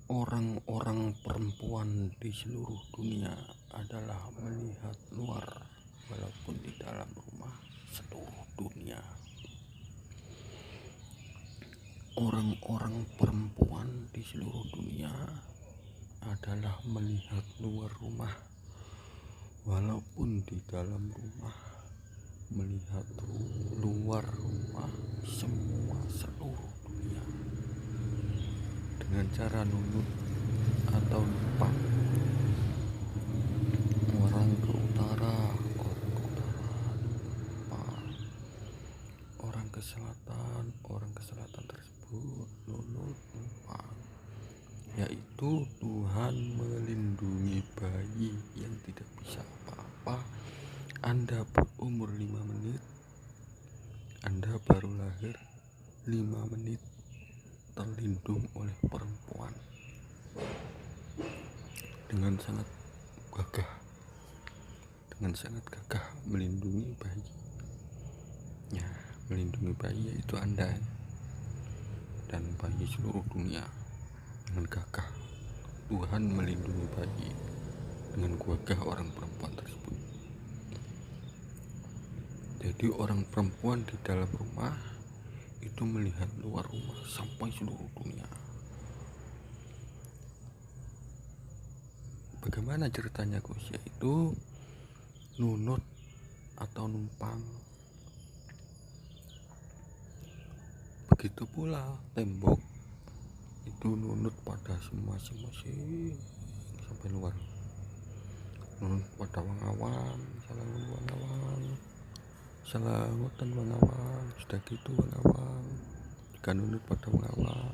Orang-orang perempuan di seluruh dunia adalah melihat luar, walaupun di dalam rumah seluruh dunia. Orang-orang perempuan di seluruh dunia adalah melihat luar rumah, walaupun di dalam rumah melihat luar rumah semua seluruh dunia. Dengan cara nunut atau numpang, orang ke utara numpang, orang ke selatan tersebut nunut numpang, yaitu Tuhan melindungi bayi yang tidak bisa apa-apa. Anda berumur 5 menit, Anda baru lahir 5 menit terlindung oleh perempuan dengan sangat gagah melindungi bayi. Ya, melindungi bayi yaitu Anda dan bayi seluruh dunia dengan gagah. Tuhan melindungi bayi dengan gagah orang perempuan tersebut. Jadi orang perempuan di dalam rumah itu melihat luar rumah sampai seluruh dunia. Bagaimana ceritanya Gus? Yaitu nunut atau numpang. Begitu pula tembok itu nunut pada masing-masing sampai luar. Nunut pada wang-awang, salangutan wang-awang, sudah gitu wang-awang juga nunut pada wang-awang.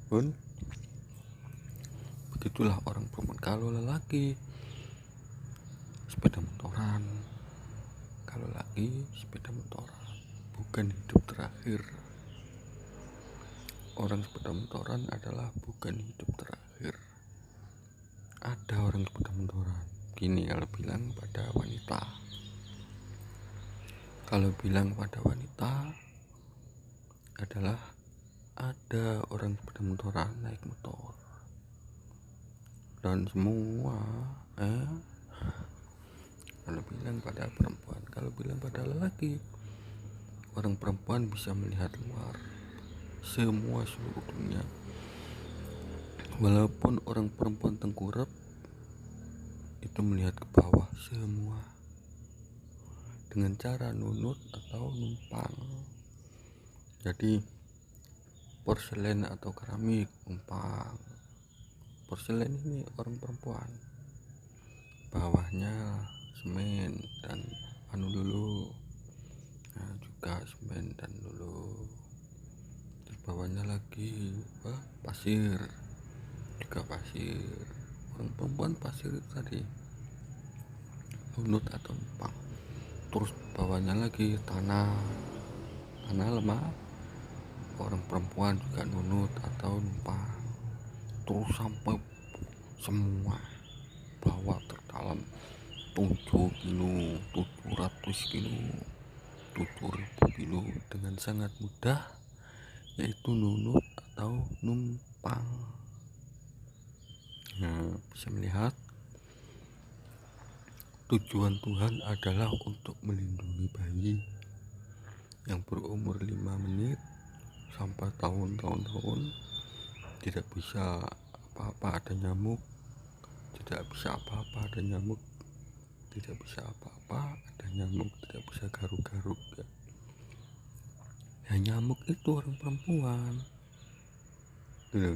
Pun begitulah orang perempuan. Kalau lelaki sepeda motoran, kalau lagi sepeda motoran, bukan hidup terakhir. Orang sepeda motoran adalah bukan hidup terakhir. Ada orang sepeda motoran. Gini kalau bilang pada wanita. Kalau bilang pada wanita adalah ada orang sepeda motoran naik motor. Dan semua kalau bilang pada perempuan, kalau bilang pada lelaki, orang perempuan bisa melihat luar semua seluruh dunia. Walaupun orang perempuan tengkurap, itu melihat ke bawah semua dengan cara nunut atau numpang. Jadi porselen atau keramik numpang. Porselen ini orang perempuan, bawahnya semen dan dulu. Nah, juga semen dan dulu. Terus bawahnya lagi pasir, juga pasir. Orang perempuan pasir itu tadi nunut atau numpang. Terus bawahnya lagi tanah lemah, orang perempuan juga nunut atau numpang. Terus sampai semua bawah terdalam 7 kilo, 700 kilo, 7.000 kilo dengan sangat mudah, yaitu nunut atau numpang. Nah, bisa melihat tujuan Tuhan adalah untuk melindungi bayi yang berumur 5 menit sampai tahun-tahun tidak bisa apa-apa ada nyamuk, tidak bisa apa-apa ada nyamuk, tidak bisa apa-apa ada nyamuk, tidak bisa garuk-garuk ya. Ya nyamuk itu orang perempuan gitu.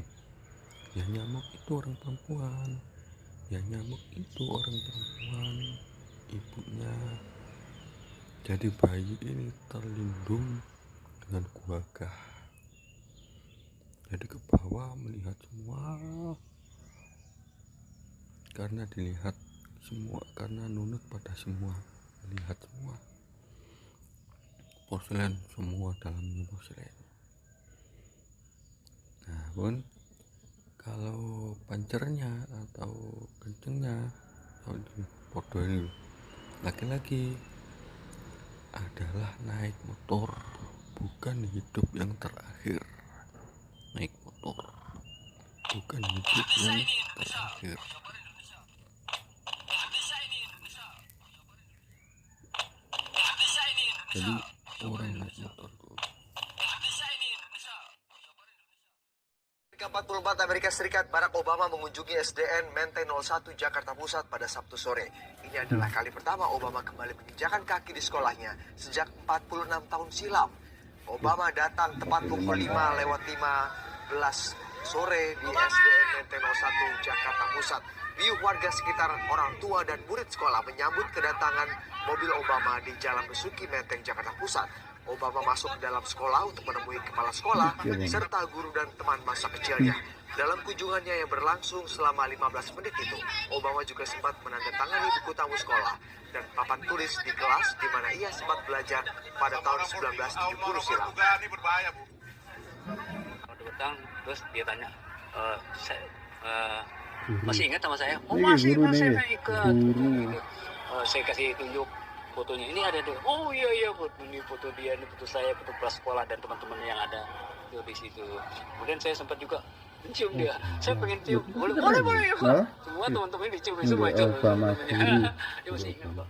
Ya nyamuk itu orang perempuan, ya nyamuk itu orang perempuan, ibunya. Jadi bayi ini terlindung dengan gagah. Jadi ke bawah melihat semua, karena dilihat semua, karena nunut pada semua, melihat semua. Porselen semua dalamnya porselen. Nah pun kalau pancernya atau kencengnya bodoh ini laki-laki adalah naik motor, bukan hidup yang terakhir naik motor. meninggalkan hidup yang terakhir. Jadi orang naik motor tuh. Ke-44 Amerika Serikat, Barack Obama mengunjungi SDN Menteng 01 Jakarta Pusat pada Sabtu sore. Ini adalah kali pertama Obama kembali menginjakan kaki di sekolahnya sejak 46 tahun silam. Obama datang tepat pukul 5:15 sore di SDN Menteng 01 Jakarta Pusat. Riuh warga sekitar, orang tua dan murid sekolah menyambut kedatangan mobil Obama di Jalan Besuki Menteng Jakarta Pusat. Obama masuk ke dalam sekolah untuk menemui kepala sekolah serta guru dan teman masa kecilnya. Dalam kunjungannya yang berlangsung selama 15 menit itu, Obama juga sempat menandatangani buku tamu sekolah dan papan tulis di kelas di mana ia sempat belajar pada tahun 1970 silam. Ini berbahaya, Bu. Datang, terus dia tanya, masih ingat sama saya? Oh Ini masih, guru mas, saya nih. ingat. Guru. Saya kasih tunjuk fotonya. Ini ada tuh. Oh iya ini foto dia, ini foto saya, foto kelas sekolah dan teman-teman yang ada tuh di situ. Kemudian saya sempat juga mencium dia. Saya pengen cium. Boleh. Hah? Semua teman-teman dicium Ini semua itu. Obama guru. Dia masih ingat, Pak.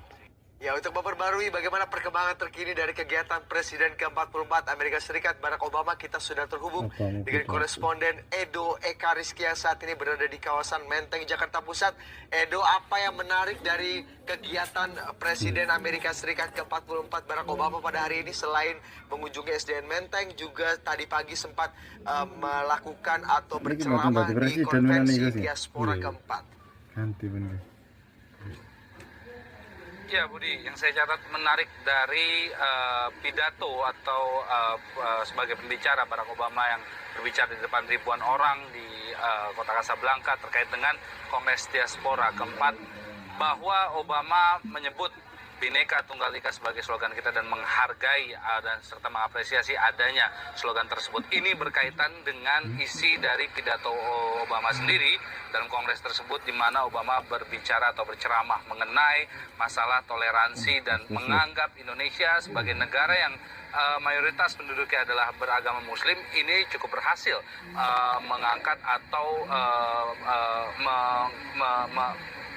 Ya, untuk memperbarui bagaimana perkembangan terkini dari kegiatan Presiden ke-44 Amerika Serikat Barack Obama, kita sudah terhubung dengan koresponden Edo Eka Rizky yang saat ini berada di kawasan Menteng, Jakarta Pusat. Edo, apa yang menarik dari kegiatan Presiden Amerika Serikat ke-44 Barack Obama pada hari ini selain mengunjungi SDN Menteng, juga tadi pagi sempat melakukan atau berceramah di konvensi diaspora keempat. Ganti bener. Ya Budi, yang saya catat menarik dari pidato atau sebagai pembicara Barack Obama yang berbicara di depan ribuan orang di kota Casablanca terkait dengan Kongres Diaspora keempat, bahwa Obama menyebut Bhinneka Tunggal Ika sebagai slogan kita dan menghargai dan serta mengapresiasi adanya slogan tersebut. Ini berkaitan dengan isi dari pidato Obama sendiri dalam kongres tersebut, di mana Obama berbicara atau berceramah mengenai masalah toleransi dan menganggap Indonesia sebagai negara yang mayoritas penduduknya adalah beragama Muslim. Ini cukup berhasil mengangkat atau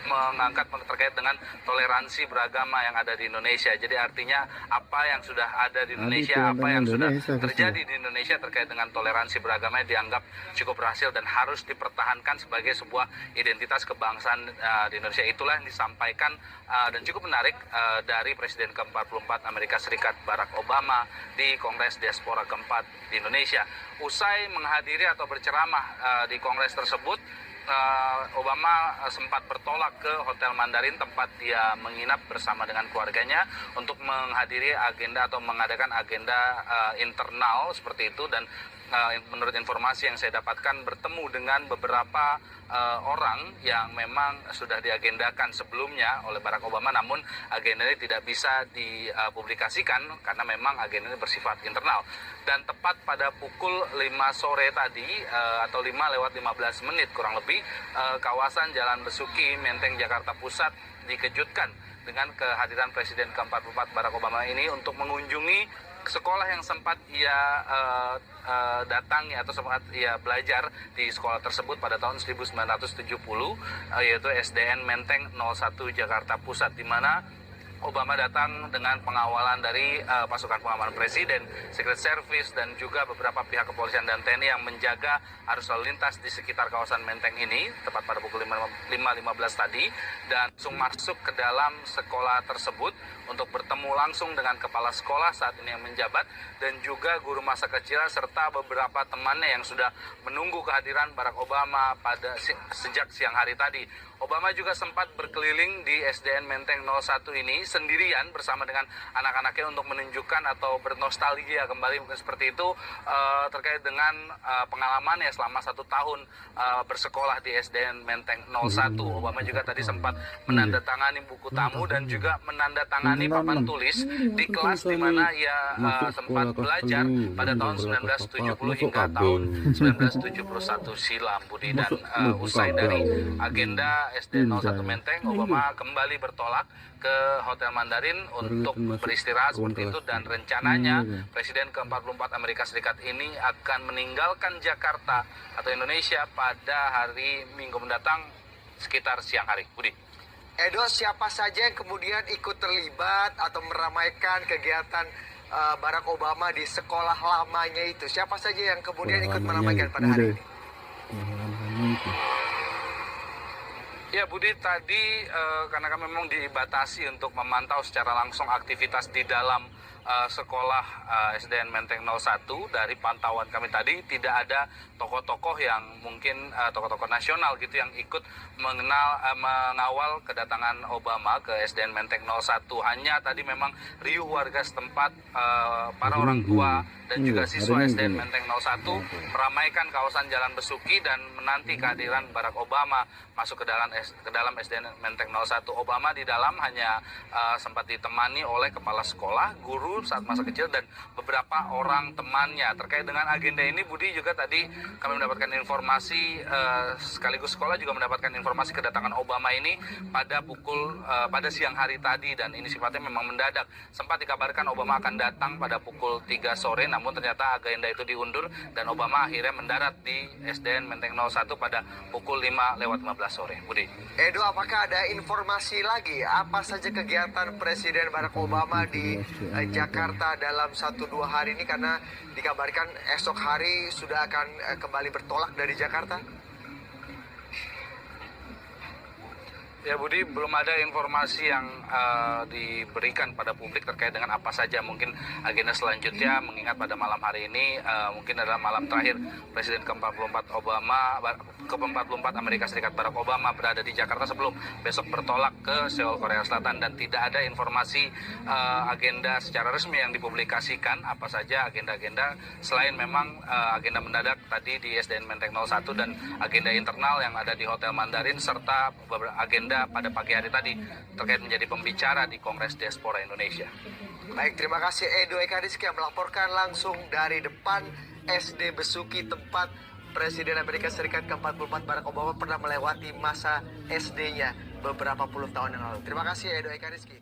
mengangkat terkait dengan toleransi beragama yang ada di Indonesia. Jadi artinya apa yang sudah ada di Indonesia, apa yang sudah terjadi di Indonesia terkait dengan toleransi beragama dianggap cukup berhasil dan harus dipertahankan sebagai sebuah identitas kebangsaan di Indonesia. Itulah yang disampaikan dan cukup menarik dari Presiden ke-44 Amerika Serikat Barack Obama di Kongres Diaspora keempat di Indonesia. Usai menghadiri atau berceramah di Kongres tersebut, Obama sempat bertolak ke Hotel Mandarin tempat dia menginap bersama dengan keluarganya untuk menghadiri agenda atau mengadakan agenda internal seperti itu. Dan menurut informasi yang saya dapatkan, bertemu dengan beberapa orang yang memang sudah diagendakan sebelumnya oleh Barack Obama, namun agenda ini tidak bisa dipublikasikan karena memang agenda ini bersifat internal. Dan tepat pada pukul 5 sore tadi atau 5:15 kurang lebih, kawasan Jalan Besuki Menteng Jakarta Pusat dikejutkan dengan kehadiran Presiden ke-44 Barack Obama ini untuk mengunjungi sekolah yang sempat ia datangi atau sempat ia belajar di sekolah tersebut pada tahun 1970, yaitu SDN Menteng 01 Jakarta Pusat, di mana Obama datang dengan pengawalan dari pasukan pengamanan Presiden, Secret Service, dan juga beberapa pihak kepolisian dan TNI yang menjaga arus lalu lintas di sekitar kawasan Menteng ini, tepat pada pukul 5:15 tadi, dan langsung masuk ke dalam sekolah tersebut untuk bertemu langsung dengan kepala sekolah saat ini yang menjabat, dan juga guru masa kecil serta beberapa temannya yang sudah menunggu kehadiran Barack Obama pada sejak siang hari tadi. Obama juga sempat berkeliling di SDN Menteng 01 ini sendirian bersama dengan anak-anaknya untuk menunjukkan atau bernostalgia kembali mungkin seperti itu terkait dengan pengalamannya selama 1 tahun bersekolah di SDN Menteng 01. Obama juga tadi sempat menandatangani buku tamu dan juga menandatangani papan tulis di kelas di mana ia sempat belajar pada tahun 1970 hingga tahun 1971 silam, Budi. Dan usai dari agenda SD 01 Menteng, Obama kembali bertolak ke Hotel Mandarin untuk beristirahat seperti itu, dan rencananya Presiden ke-44 Amerika Serikat ini akan meninggalkan Jakarta atau Indonesia pada hari Minggu mendatang sekitar siang hari. Budi. Edo, siapa saja yang kemudian ikut terlibat atau meramaikan kegiatan Barack Obama di sekolah lamanya itu? Siapa saja yang kemudian ikut meramaikan pada hari ini? Ya Budi, tadi karena kami memang dibatasi untuk memantau secara langsung aktivitas di dalam sekolah SDN Menteng 01, dari pantauan kami tadi tidak ada tokoh-tokoh yang mungkin tokoh-tokoh nasional gitu yang ikut mengawal kedatangan Obama ke SDN Menteng 01. Hanya tadi memang riuh warga setempat, para orang tua dan juga siswa SDN Menteng 01 meramaikan kawasan Jalan Besuki dan menanti kehadiran Barack Obama masuk ke dalam SDN Menteng 01. Obama di dalam hanya sempat ditemani oleh kepala sekolah, guru saat masa kecil, dan beberapa orang temannya. Terkait dengan agenda ini, Budi, juga tadi kami mendapatkan informasi, sekaligus sekolah juga mendapatkan informasi kedatangan Obama ini pada siang hari tadi, dan ini sifatnya memang mendadak. Sempat dikabarkan Obama akan datang pada pukul 3 sore, namun ternyata agenda itu diundur dan Obama akhirnya mendarat di SDN Menteng 01 pada pukul 5:15 sore. Budi. Edo, apakah ada informasi lagi apa saja kegiatan Presiden Barack Obama di Jakarta dalam 1-2 hari ini, karena dikabarkan esok hari sudah akan kembali bertolak dari Jakarta? Ya Budi, belum ada informasi yang diberikan pada publik terkait dengan apa saja mungkin agenda selanjutnya, mengingat pada malam hari ini mungkin adalah malam terakhir Presiden ke-44 Amerika Serikat Barack Obama berada di Jakarta sebelum besok bertolak ke Seoul, Korea Selatan, dan tidak ada informasi agenda secara resmi yang dipublikasikan apa saja agenda-agenda selain memang agenda mendadak tadi di SDN Menteng 01 dan agenda internal yang ada di Hotel Mandarin, serta agenda pada pagi hari tadi terkait menjadi pembicara di Kongres Diaspora Indonesia. Baik, terima kasih Edo Eka Rizky yang melaporkan langsung dari depan SD Besuki, tempat Presiden Amerika Serikat ke-44 Barack Obama pernah melewati masa SD-nya beberapa puluh tahun yang lalu. Terima kasih Edo Eka Rizky.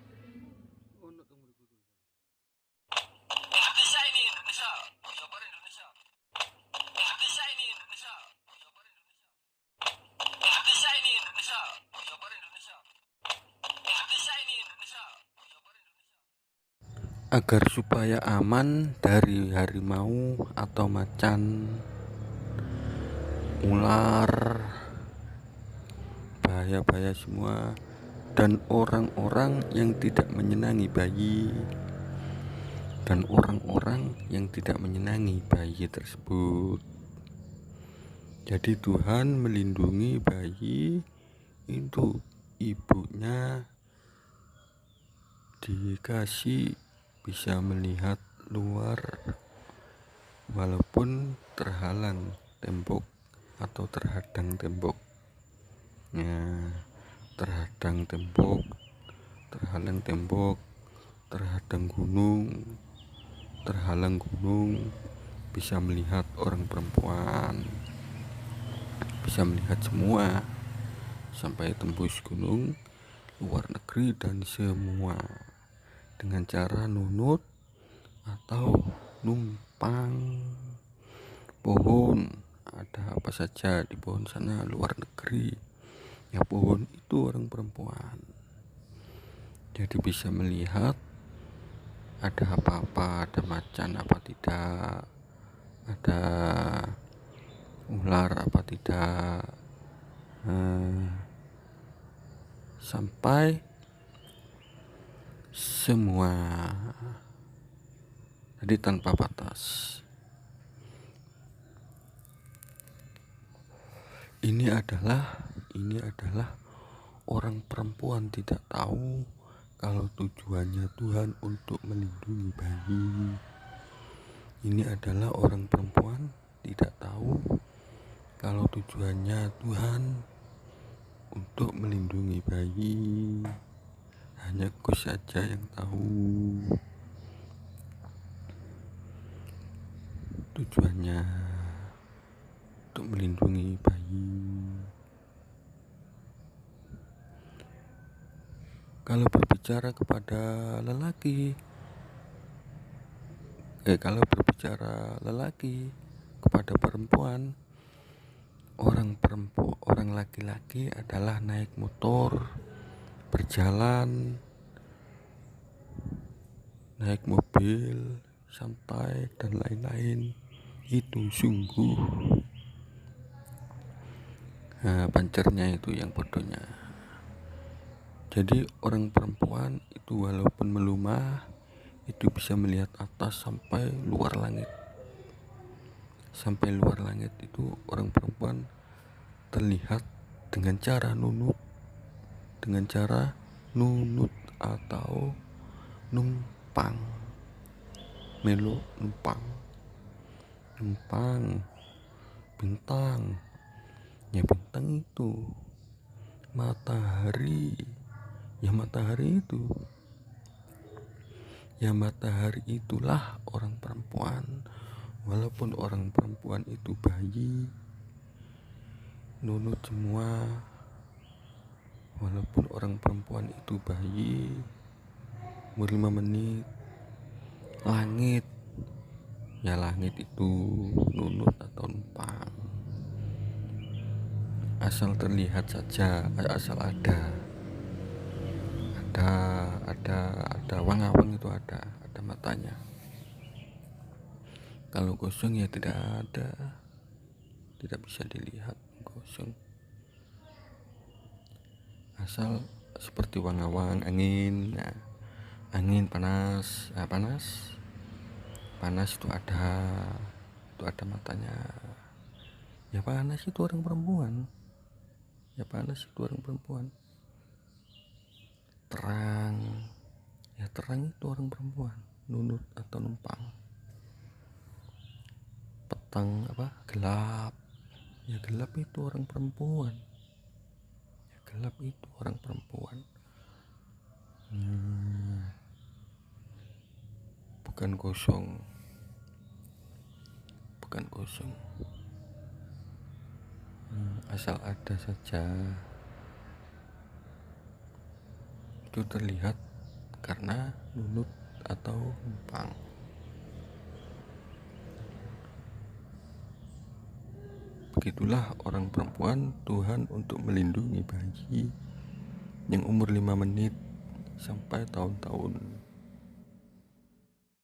Agar supaya aman dari harimau atau macan, ular, bahaya-bahaya semua, dan orang-orang yang tidak menyenangi bayi, dan orang-orang yang tidak menyenangi bayi tersebut. Jadi Tuhan melindungi bayi itu, ibunya dikasih bisa melihat luar walaupun terhalang tembok atau terhadang tembok. Terhadang tembok, terhalang tembok, terhadang gunung, terhalang gunung, bisa melihat orang perempuan, bisa melihat semua sampai tembus gunung, luar negeri, dan semua dengan cara nunut atau numpang pohon. Ada apa saja di pohon sana, luar negeri, ya pohon itu orang perempuan. Jadi bisa melihat ada apa-apa, ada macan apa tidak, ada ular apa tidak, sampai semua, jadi tanpa batas. Ini adalah orang perempuan tidak tahu kalau tujuannya Tuhan untuk melindungi bayi. Ini adalah orang perempuan tidak tahu kalau tujuannya Tuhan untuk melindungi bayi. Hanya Gus saja yang tahu tujuannya untuk melindungi bayi. Kalau berbicara berbicara kepada lelaki, kalau berbicara lelaki kepada perempuan, orang laki-laki adalah naik motor, berjalan, naik mobil, santai dan lain-lain. Itu sungguh pancernya itu yang bodohnya. Jadi orang perempuan itu walaupun melumah itu bisa melihat atas sampai luar langit. Sampai luar langit itu orang perempuan terlihat dengan cara nunut, atau numpang, melo numpang bintang. Ya bintang itu matahari. Ya matahari itulah orang perempuan. Walaupun orang perempuan itu bayi, nunut semua. Walaupun orang perempuan itu bayi, umur 5 menit, langit itu nunut atau numpang. Asal terlihat saja, asal ada wang-wang itu ada matanya. Kalau kosong ya tidak ada, tidak bisa dilihat kosong. Asal seperti wang-wang angin, angin panas itu ada matanya. Ya panas itu orang perempuan. Terang itu orang perempuan, nunut atau numpang. Petang gelap. Ya gelap itu orang perempuan. Bukan kosong. Asal ada saja. Itu terlihat karena nunut atau numpang. Begitulah orang perempuan Tuhan untuk melindungi bayi yang umur 5 menit sampai tahun-tahun.